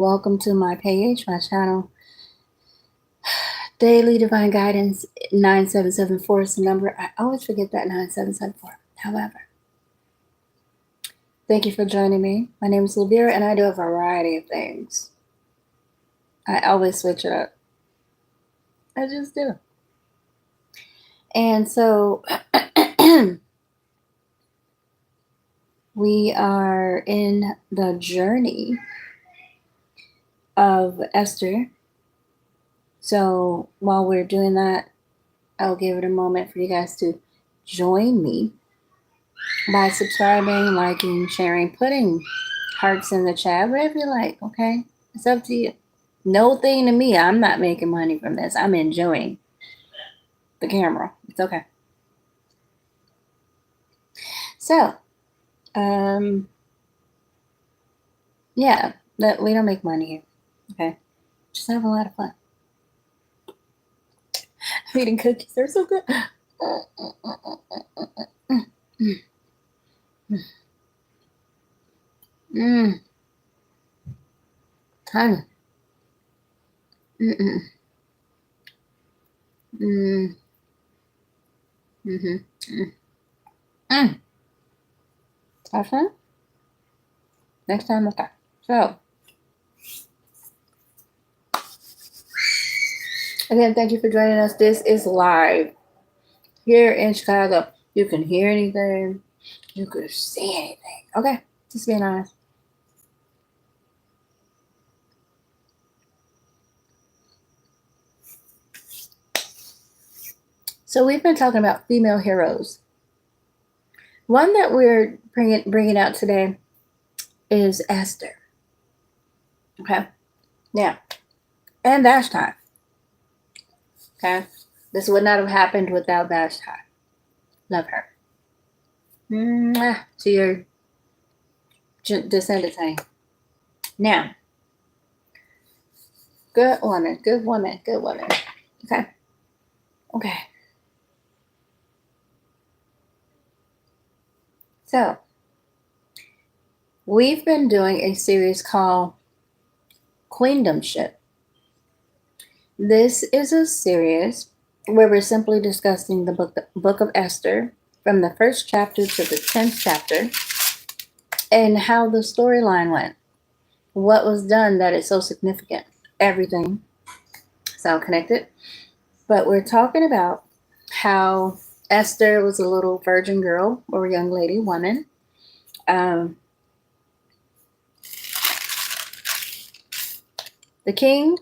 Welcome to my page, my channel. Daily Divine Guidance 9774 is the number. I always forget that 9774. However, thank you for joining me. My name is Lavira and I do a variety of things. I always switch it up. I just do. And so we are in the journey of Esther. So while we're doing that, I'll give it a moment for you guys to join me by subscribing, liking, sharing, putting hearts in the chat, whatever you like, okay? It's up to you. No thing to me. I'm not making money from this. I'm enjoying the camera. It's okay. So, yeah, we don't make money here, okay? Just have a lot of fun. I'm eating cookies. They're so good. Honey. Have fun? Next time, okay. So, again, thank you for joining us. This is live here in Chicago. You can hear anything. You can see anything. Okay, just being honest. So we've been talking about female heroes. One that we're bringing out today is Esther. Okay, now, and Vashti. Okay, this would not have happened without Vashti. Love her. To your descendants, honey. Now, good woman. Okay. So, we've been doing a series called Queendomship. This is a series where we're simply discussing the book of Esther from the first chapter to the 10th chapter and how the storyline went. What was done that is so significant. Everything. Sound connected? But we're talking about how Esther was a little virgin girl or young lady, woman. The king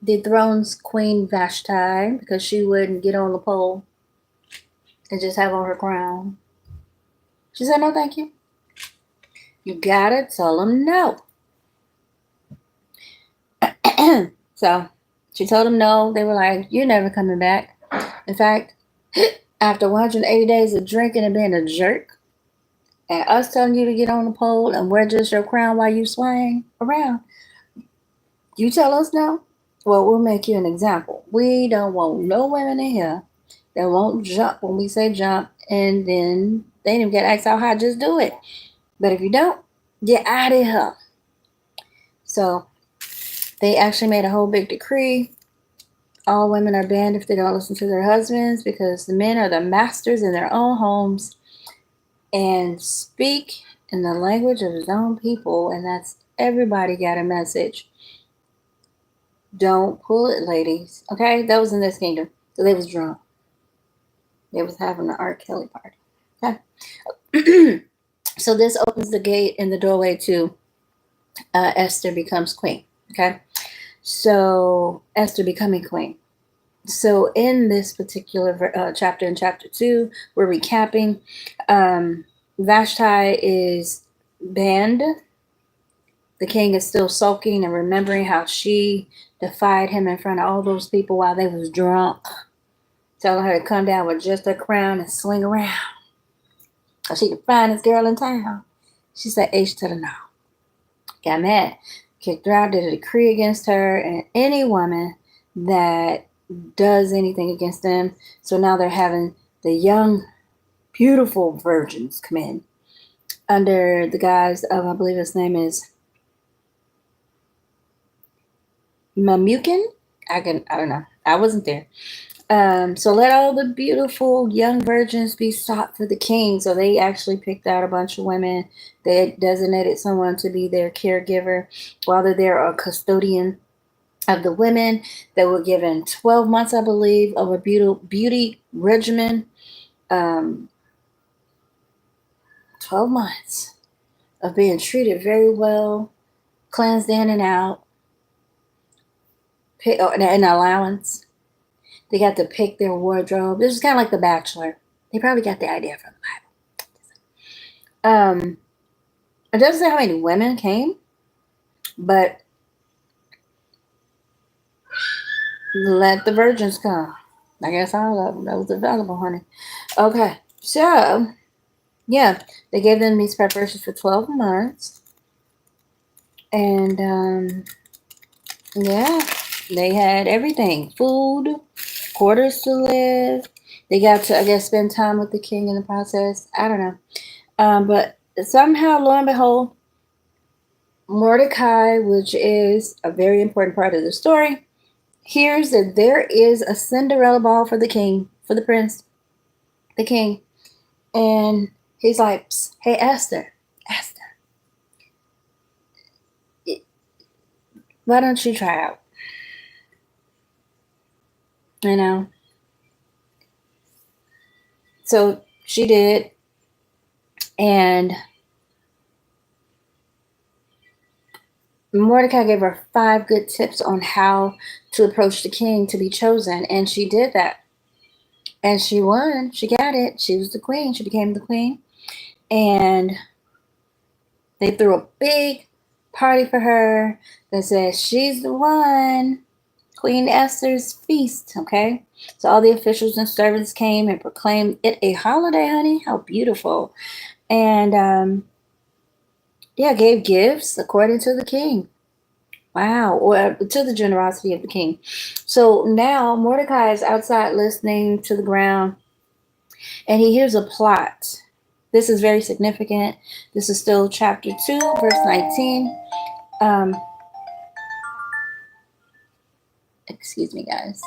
dethrones Queen Vashti because she wouldn't get on the pole and just have on her crown. She said, no, thank you. You gotta tell them no. So she told them no. They were like, you're never coming back. In fact, after 180 days of drinking and being a jerk, and us telling you to get on the pole and wear just your crown while you swing around, you tell us no? Well, we'll make you an example. We don't want no women in here that won't jump when we say jump, and then they didn't get asked how high, just do it. But if you don't, get out of here. So they actually made a whole big decree. All women are banned if they don't listen to their husbands because the men are the masters in their own homes and speak in the language of his own people, and that's everybody got a message. Don't pull it, ladies. Okay, that was in this kingdom. So they was drunk. They was having an R. Kelly party. Okay. So this opens the gate and the doorway to Esther becomes queen. Okay. So Esther becoming queen. So in this particular chapter, in chapter 2, we're recapping. Vashti is banned. The king is still sulking and remembering how she defied him in front of all those people while they was drunk, telling her to come down with just a crown and swing around. She the finest girl in town. She said H to the no. Got mad. Kicked her out, did a decree against her and any woman that does anything against them. So now they're having the young, beautiful virgins come in under the guise of, I believe his name is Mamukin. I don't know. I wasn't there. So let all the beautiful young virgins be sought for the king. So they actually picked out a bunch of women. They designated someone to be their caregiver while they're there, a custodian of the women. They were given 12 months, I believe, of a beauty regimen. 12 months of being treated very well, cleansed in and out, an allowance. They got to pick their wardrobe. This is kind of like The Bachelor. They probably got the idea from the Bible. It doesn't say how many women came, but let the virgins come. I guess all of them. That was available, honey. Okay, so yeah, they gave them these preparations for 12 months, and yeah, they had everything: food, quarters to live. They got to, I guess, spend time with the king in the process. I don't know, but somehow, lo and behold, Mordecai, which is a very important part of the story, hears that there is a Cinderella ball for the king, for the prince, the king. And he's like, hey, Esther, why don't you try out? You know? So she did. And Mordecai gave her 5 good tips on how to approach the king to be chosen. And she did that. And she won. She got it. She was the queen. She became the queen. And they threw a big party for her that said she's the one. Queen Esther's feast, okay? So all the officials and servants came and proclaimed it a holiday, honey. How beautiful. And yeah, gave gifts according to the king. Wow, or to the generosity of the king. So now Mordecai is outside listening to the ground, and he hears a plot. This is very significant. This is still chapter 2, verse 19. Excuse me, guys.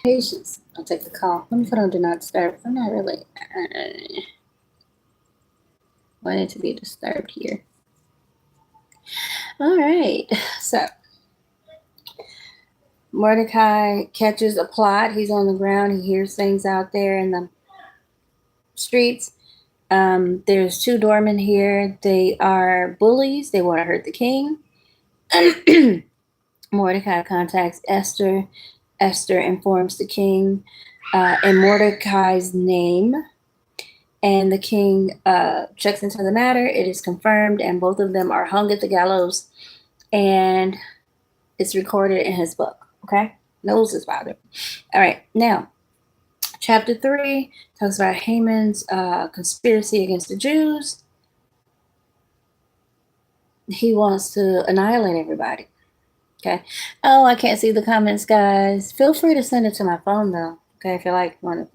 Patience. I'll take the call. Let me put on do not disturb. I'm not really wanting to be disturbed here. All right. So Mordecai catches a plot. He's on the ground. He hears things out there in the streets. There's 2 doormen here. They are bullies. They want to hurt the king. Mordecai contacts Esther. Esther informs the king in Mordecai's name. And the king checks into the matter. It is confirmed, and both of them are hung at the gallows. And it's recorded in his book. Okay? Knows his father. All right. Now, chapter 3 talks about Haman's conspiracy against the Jews. He wants to annihilate everybody. Okay. Oh, I can't see the comments, guys. Feel free to send it to my phone, though. Okay, if you like one.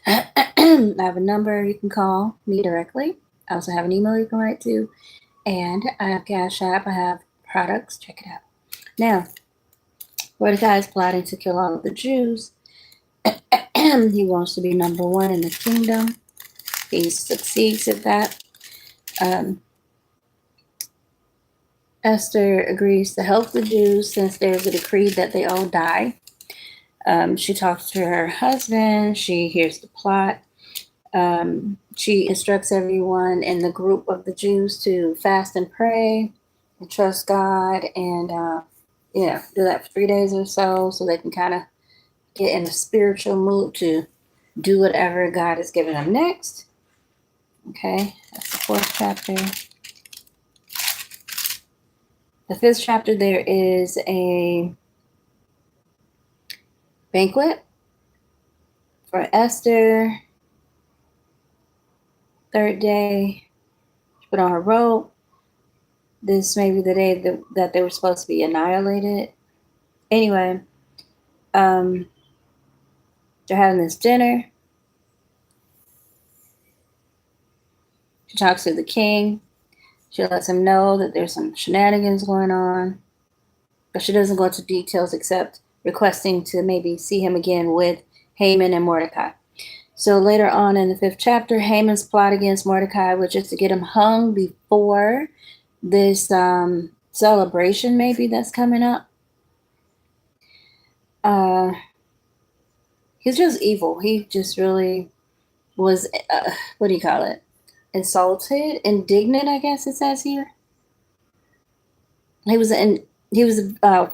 I have a number you can call me directly. I also have an email you can write to. And I have Cash App. I have products. Check it out. Now, Mordecai is plotting to kill all of the Jews. He wants to be number 1 in the kingdom. He succeeds at that. Esther agrees to help the Jews since there's a decree that they all die. She talks to her husband. She hears the plot. She instructs everyone in the group of the Jews to fast and pray and trust God and, do that for 3 days or so they can kind of get in a spiritual mood to do whatever God has given them next. Okay, that's the 4th chapter. The 5th chapter, there is a banquet for Esther. 3rd day, she put on her robe. This may be the day that they were supposed to be annihilated. Anyway, they're having this dinner. She talks to the king. She lets him know that there's some shenanigans going on. but she doesn't go into details except requesting to maybe see him again with Haman and Mordecai. So later on in the 5th chapter, Haman's plot against Mordecai, which is to get him hung before this celebration maybe that's coming up. He's just evil. He just really was, what do you call it? Insulted, indignant, I guess it says here. He was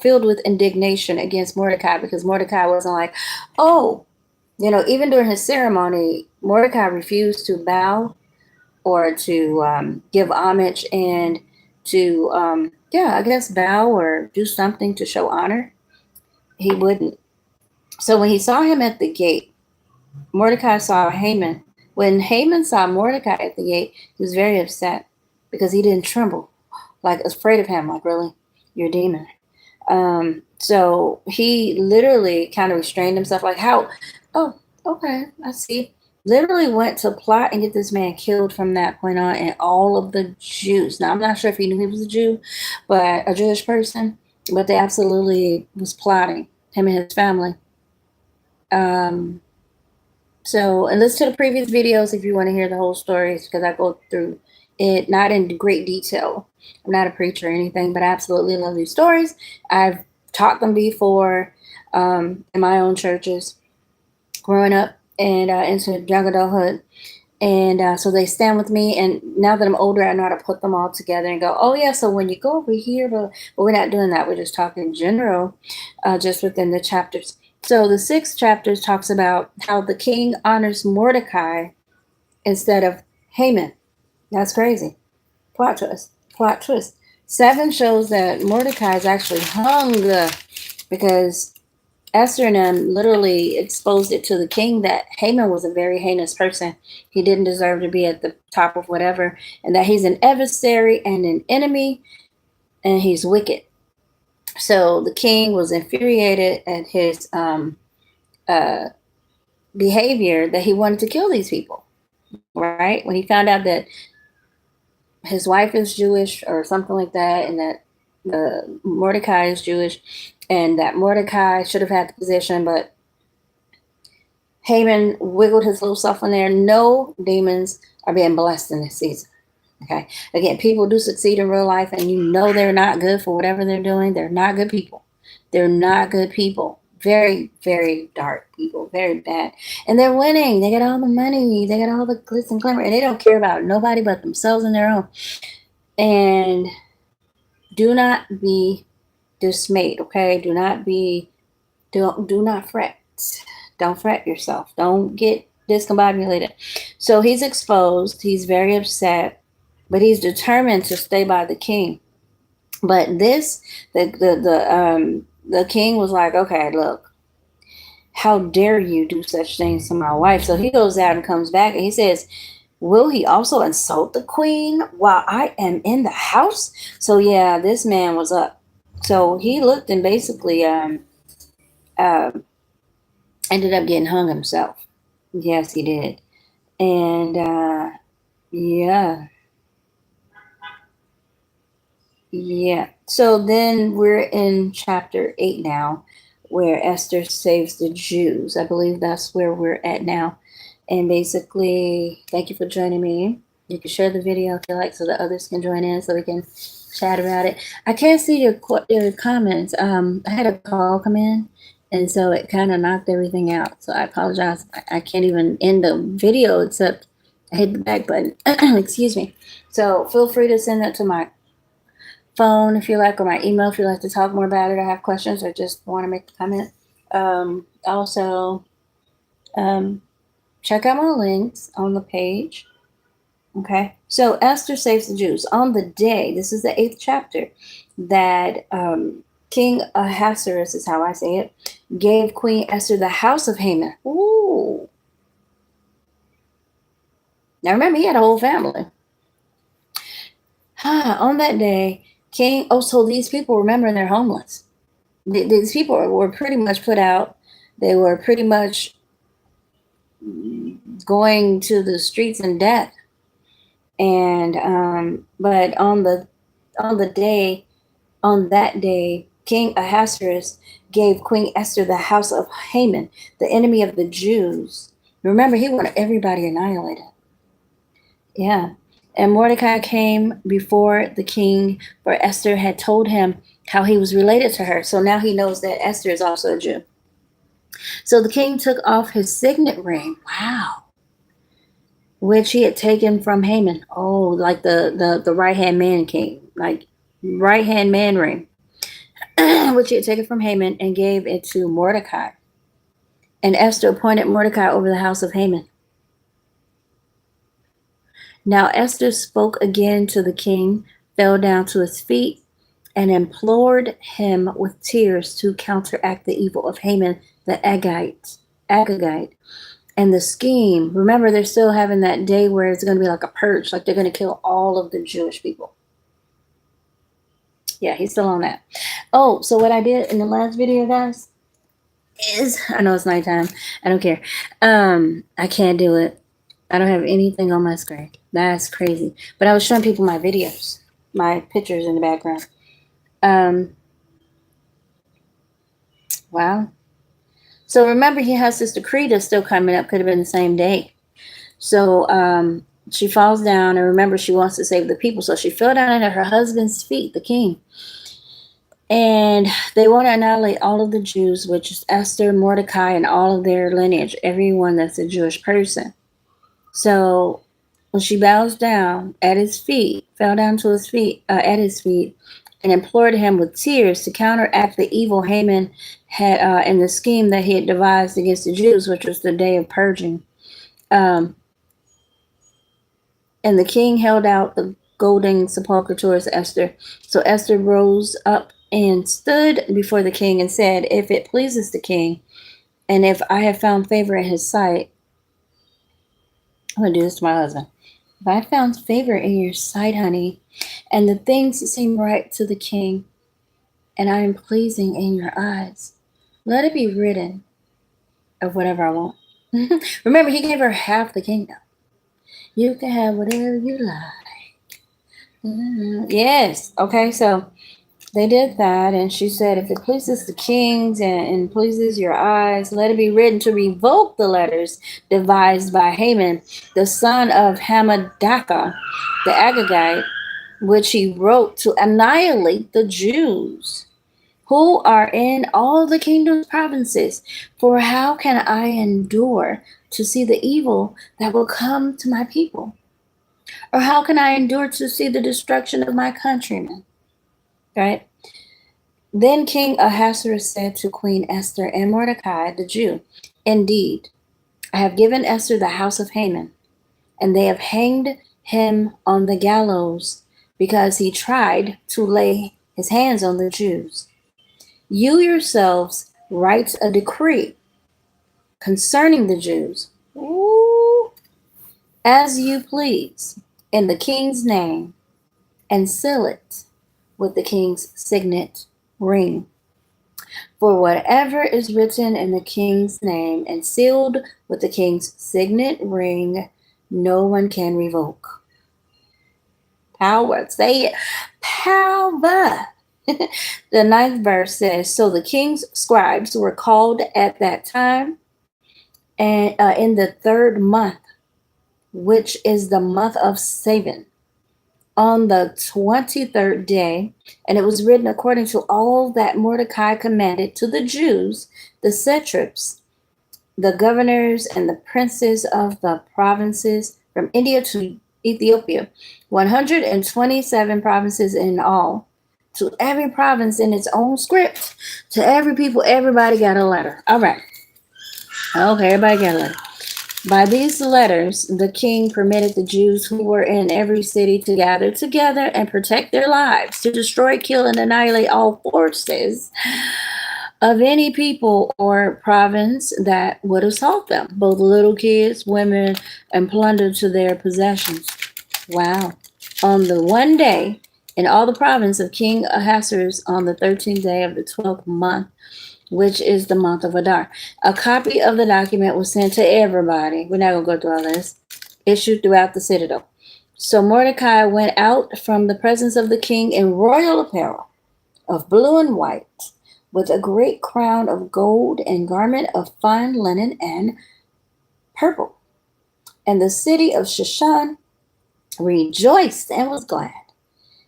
filled with indignation against Mordecai because Mordecai wasn't like, oh, even during his ceremony, Mordecai refused to bow or to give homage and to, I guess, bow or do something to show honor. He wouldn't. So when he saw him at the gate, Mordecai saw Haman. When Haman saw Mordecai at the gate, he was very upset because he didn't tremble, like afraid of him, like, really, you're a demon. So he literally kind of restrained himself, like, how? Oh, okay, I see. Literally went to plot and get this man killed from that point on, and all of the Jews. Now, I'm not sure if he knew he was a Jew, but a Jewish person, but they absolutely was plotting, him and his family. So, and listen to the previous videos if you want to hear the whole stories, because I go through it, not in great detail. I'm not a preacher or anything, but I absolutely love these stories. I've taught them before in my own churches growing up and into young adulthood. And so they stand with me. And now that I'm older, I know how to put them all together and go, oh, yeah, so when you go over here, but we're not doing that. We're just talking general, just within the chapters. So the 6th chapter talks about how the king honors Mordecai instead of Haman. That's crazy. Plot twist. 7 shows that Mordecai is actually hung because Esther and them literally exposed it to the king that Haman was a very heinous person. He didn't deserve to be at the top of whatever, and that he's an adversary and an enemy, and he's wicked. So the king was infuriated at his behavior, that he wanted to kill these people, right? When he found out that his wife is Jewish or something like that, and that Mordecai is Jewish, and that Mordecai should have had the position, but Haman wiggled his little self in there. No demons are being blessed in this season. Okay. Again, people do succeed in real life, and they're not good for whatever they're doing. They're not good people. They're not good people. Very, very dark people. Very bad. And they're winning. They get all the money. They get all the glitz and glamour. And they don't care about nobody but themselves and their own. And do not be dismayed. Okay. Do not fret. Don't fret yourself. Don't get discombobulated. So he's exposed. He's very upset, but he's determined to stay by the king. But the king was like, okay, look, how dare you do such things to my wife? So he goes out and comes back and he says, will he also insult the queen while I am in the house? So yeah, this man was up. So he looked and basically ended up getting hung himself. Yes, he did. And yeah. So then we're in chapter 8 now, where Esther saves the Jews. I believe that's where we're at now. And basically, thank you for joining me. You can share the video if you like, so that others can join in, so we can chat about it. I can't see your comments. I had a call come in, and so it kind of knocked everything out. So I apologize. I can't even end the video except I hit the back button. Excuse me. So feel free to send that to my phone if you like, or my email if you like to talk more about it, or have questions, or just want to make a comment. Also, check out my links on the page. Okay, so Esther saves the Jews on the day. This is the 8th chapter that King Ahasuerus, is how I say it, gave Queen Esther the house of Haman. Ooh. Now remember, he had a whole family. On that day, so these people, remember, they're homeless. These people were pretty much put out. They were pretty much going to the streets in death. And but on that day, King Ahasuerus gave Queen Esther the house of Haman, the enemy of the Jews. Remember, he wanted everybody annihilated. Yeah. And Mordecai came before the king, for Esther had told him how he was related to her. So now he knows that Esther is also a Jew. So the king took off his signet ring. Wow. Which he had taken from Haman. Oh, like the right-hand man king. Like right-hand man ring. Which he had taken from Haman and gave it to Mordecai. And Esther appointed Mordecai over the house of Haman. Now Esther spoke again to the king, fell down to his feet, and implored him with tears to counteract the evil of Haman the Agagite. And the scheme, remember, they're still having that day where it's going to be like a purge, like they're going to kill all of the Jewish people. Yeah, he's still on that. Oh, so what I did in the last video, guys, is, I know it's nighttime. I don't care. I can't do it. I don't have anything on my screen. That's crazy. But I was showing people my videos, my pictures in the background. Wow. So remember, he has this decree that's still coming up. Could have been the same day. So she falls down, and remember, she wants to save the people. So she fell down at her husband's feet, the king. And they want to annihilate all of the Jews, which is Esther, Mordecai, and all of their lineage, everyone that's a Jewish person. So when she bows down at his feet, fell down to his feet, at his feet, and implored him with tears to counteract the evil Haman had in the scheme that he had devised against the Jews, which was the day of purging. And the king held out the golden sepulchre towards Esther. So Esther rose up and stood before the king and said, "If it pleases the king, and if I have found favor in his sight," I'm going to do this to my husband. "If I found favor in your sight, honey, and the things seem right to the king, and I am pleasing in your eyes, let it be written of whatever I want." Remember, he gave her half the kingdom. You can have whatever you like. Yes. Okay, so they did that, and she said, "If it pleases the kings and pleases your eyes, let it be written to revoke the letters devised by Haman, the son of Hammedatha, the Agagite, which he wrote to annihilate the Jews who are in all the kingdom's provinces. For how can I endure to see the evil that will come to my people? Or how can I endure to see the destruction of my countrymen?" Right? Then King Ahasuerus said to Queen Esther and Mordecai the Jew, "Indeed, I have given Esther the house of Haman, and they have hanged him on the gallows because he tried to lay his hands on the Jews. You yourselves write a decree concerning the Jews, as you please, in the king's name, and seal it with the king's signet ring. For whatever is written in the king's name and sealed with the king's signet ring, no one can revoke." Power. Say it. Power. The 9th verse says, "So the king's scribes were called at that time, and in the 3rd month, which is the month of Savan, on the 23rd day, and it was written according to all that Mordecai commanded to the Jews, the satraps, the governors, and the princes of the provinces from India to Ethiopia, 127 provinces in all, to every province in its own script, to every people." Everybody got a letter. All right. Okay, everybody got a letter. "By these letters, the king permitted the Jews who were in every city to gather together and protect their lives, to destroy, kill, and annihilate all forces of any people or province that would assault them, both little kids, women, and plunder to their possessions." Wow. "On the one day, in all the province of King Ahasuerus, on the 13th day of the 12th month, which is the month of Adar." A copy of the document was sent to everybody. We're not going to go through all this. Issued throughout the citadel. So Mordecai went out from the presence of the king in royal apparel of blue and white, with a great crown of gold and garment of fine linen and purple. And the city of Shushan rejoiced and was glad.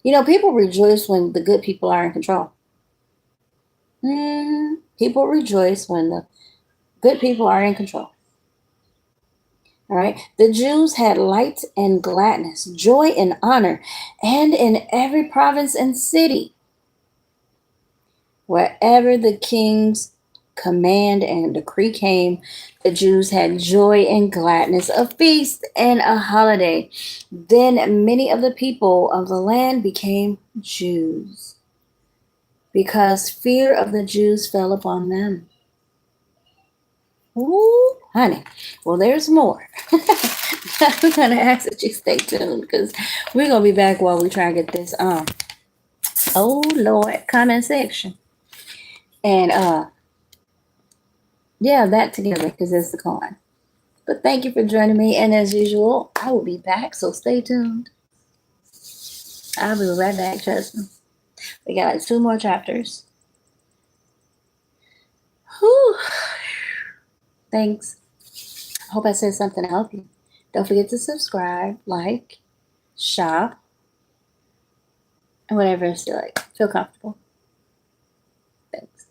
You know, people rejoice when the good people are in control. People rejoice when the good people are in control. All right. The Jews had light and gladness, joy and honor, and in every province and city, wherever the king's command and decree came, the Jews had joy and gladness, a feast and a holiday. Then many of the people of the land became Jews, because fear of the Jews fell upon them. Ooh, honey. Well, there's more. I'm gonna ask that you stay tuned, because we're gonna be back while we try to get this oh Lord comment section. And yeah, that together, because it's the con. But thank you for joining me, and as usual, I will be back, so stay tuned. I'll be right back, trust me. We got like 2 more chapters. Whew. Thanks. Hope I said something to help you. Don't forget to subscribe, like, shop, and whatever else you like. Feel comfortable. Thanks.